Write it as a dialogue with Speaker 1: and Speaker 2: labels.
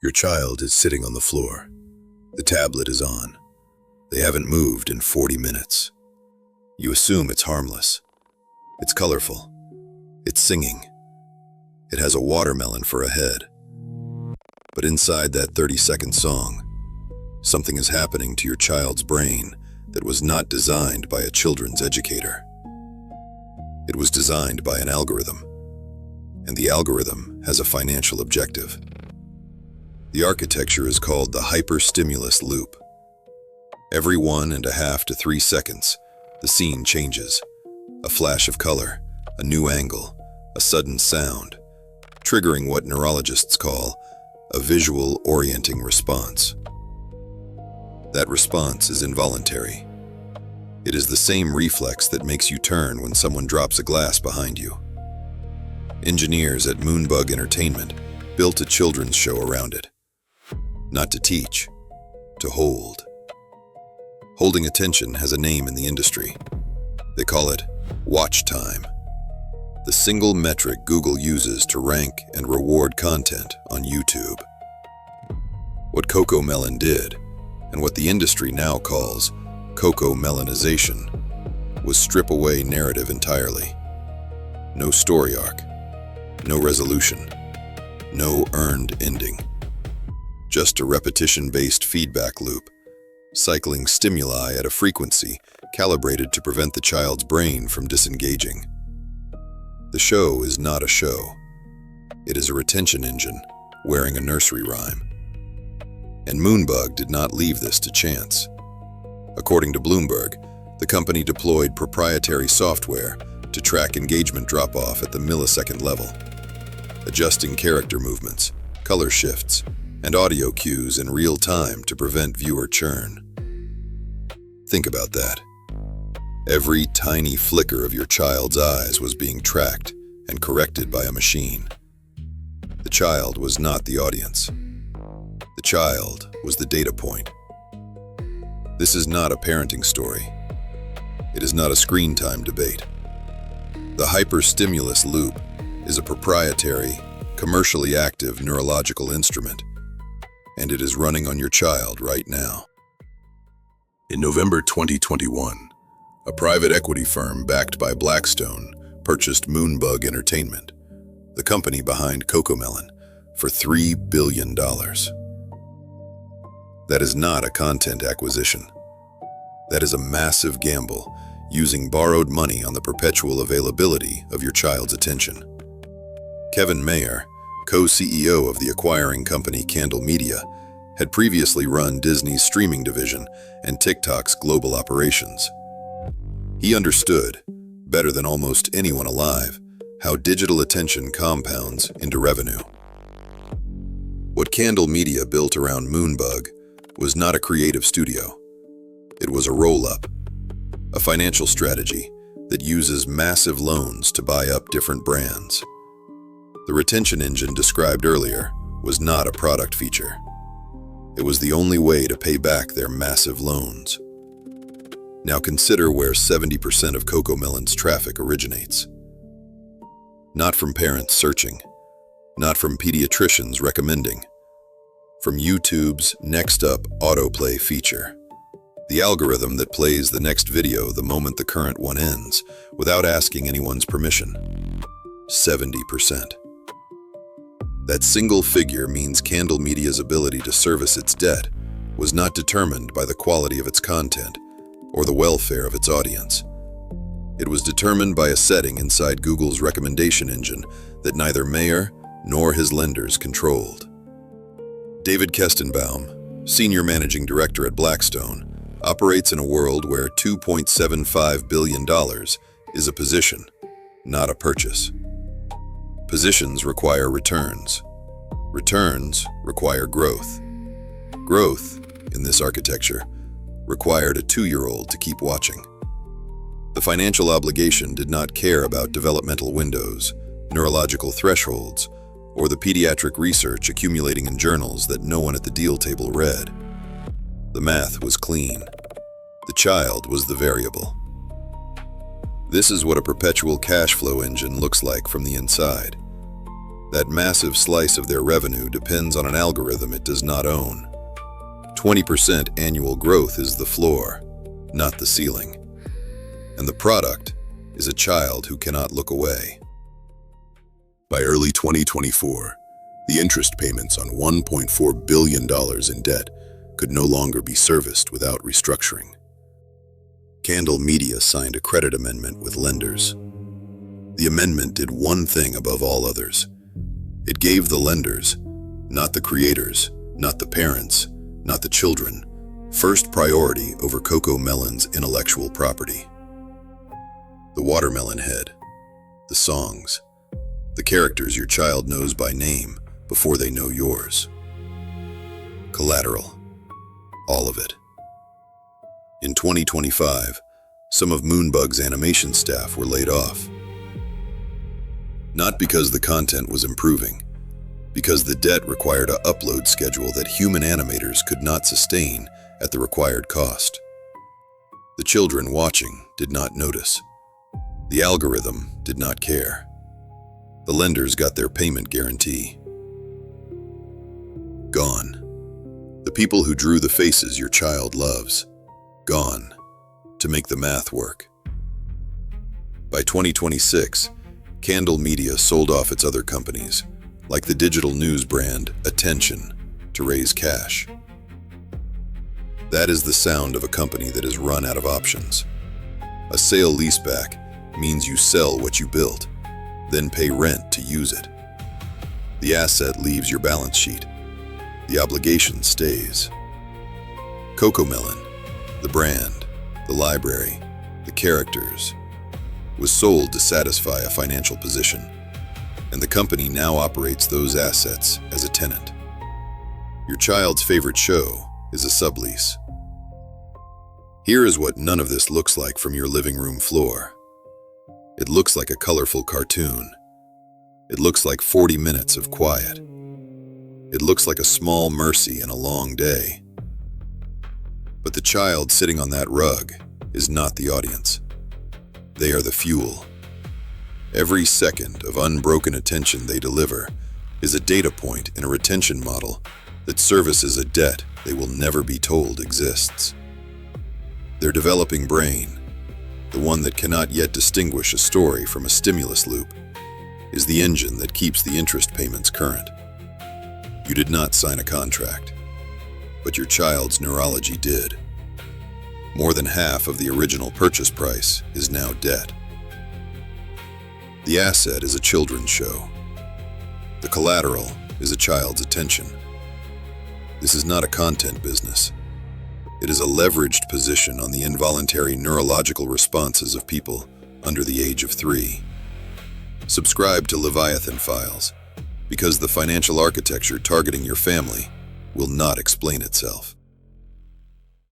Speaker 1: Your child is sitting on the floor. The tablet is on. They haven't moved in 40 minutes. You assume it's harmless. It's colorful. It's singing. It has a watermelon for a head. But inside that 30-second song, something is happening to your child's brain that was not designed by a children's educator. It was designed by an algorithm, and the algorithm has a financial objective. The architecture is called the hyperstimulus loop. Every 1.5 to 3 seconds, the scene changes. A flash of color, a new angle, a sudden sound, triggering what neurologists call a visual orienting response. That response is involuntary. It is the same reflex that makes you turn when someone drops a glass behind you. Engineers at Moonbug Entertainment built a children's show around it. Not to teach, to hold. Holding attention has a name in the industry. They call it watch time. The single metric Google uses to rank and reward content on YouTube. What CoComelon did, and what the industry now calls CoComelonization, was strip away narrative entirely. No story arc, no resolution, no earned ending. Just a repetition-based feedback loop, cycling stimuli at a frequency calibrated to prevent the child's brain from disengaging. The show is not a show. It is a retention engine wearing a nursery rhyme. And Moonbug did not leave this to chance. According to Bloomberg, the company deployed proprietary software to track engagement drop-off at the millisecond level, adjusting character movements, color shifts, and audio cues in real time to prevent viewer churn. Think about that. Every tiny flicker of your child's eyes was being tracked and corrected by a machine. The child was not the audience. The child was the data point. This is not a parenting story. It is not a screen time debate. The hyperstimulus loop is a proprietary, commercially active neurological instrument, and it is running on your child right now. In November 2021, a private equity firm backed by Blackstone purchased Moonbug Entertainment, the company behind CoComelon, for $3 billion. That is not a content acquisition. That is a massive gamble using borrowed money on the perpetual availability of your child's attention. Kevin Mayer, co-CEO of the acquiring company Candle Media, had previously run Disney's streaming division and TikTok's global operations. He understood, better than almost anyone alive, how digital attention compounds into revenue. What Candle Media built around Moonbug was not a creative studio. It was a roll-up, a financial strategy that uses massive loans to buy up different brands. The retention engine described earlier was not a product feature. It was the only way to pay back their massive loans. Now consider where 70% of CoComelon's traffic originates. Not from parents searching, not from pediatricians recommending, from YouTube's Next Up Autoplay feature, the algorithm that plays the next video the moment the current one ends, without asking anyone's permission. 70%. That single figure means Candle Media's ability to service its debt was not determined by the quality of its content or the welfare of its audience. It was determined by a setting inside Google's recommendation engine that neither Mayer nor his lenders controlled. David Kestenbaum, Senior Managing Director at Blackstone, operates in a world where $2.75 billion is a position, not a purchase. Positions require returns. Returns require growth. Growth, in this architecture, required a 2-year-old to keep watching. The financial obligation did not care about developmental windows, neurological thresholds, or the pediatric research accumulating in journals that no one at the deal table read. The math was clean. The child was the variable. This is what a perpetual cash flow engine looks like from the inside. That massive slice of their revenue depends on an algorithm it does not own. 20% annual growth is the floor, not the ceiling. And the product is a child who cannot look away. By early 2024, the interest payments on $1.4 billion in debt could no longer be serviced without restructuring. Candle Media signed a credit amendment with lenders. The amendment did one thing above all others. It gave the lenders, not the creators, not the parents, not the children, first priority over CoComelon's intellectual property. The watermelon head, the songs, the characters your child knows by name before they know yours. Collateral, all of it. In 2025, some of Moonbug's animation staff were laid off. Not because the content was improving, because the debt required an upload schedule that human animators could not sustain at the required cost. The children watching did not notice. The algorithm did not care. The lenders got their payment guarantee. Gone. The people who drew the faces your child loves. Gone. To make the math work. By 2026, Candle Media sold off its other companies, like the digital news brand Attention, to raise cash. That is the sound of a company that is run out of options. A sale leaseback means you sell what you built, then pay rent to use it. The asset leaves your balance sheet. The obligation stays. CoComelon, the brand, the library, the characters, was sold to satisfy a financial position, and the company now operates those assets as a tenant. Your child's favorite show is a sublease. Here is what none of this looks like from your living room floor. It looks like a colorful cartoon. It looks like 40 minutes of quiet. It looks like a small mercy in a long day. But the child sitting on that rug is not the audience. They are the fuel. Every second of unbroken attention they deliver is a data point in a retention model that services a debt they will never be told exists. Their developing brain, the one that cannot yet distinguish a story from a stimulus loop, is the engine that keeps the interest payments current. You did not sign a contract, but your child's neurology did. More than half of the original purchase price is now debt. The asset is a children's show. The collateral is a child's attention. This is not a content business. It is a leveraged position on the involuntary neurological responses of people under the age of 3. Subscribe to Leviathan Files, because the financial architecture targeting your family will not explain itself.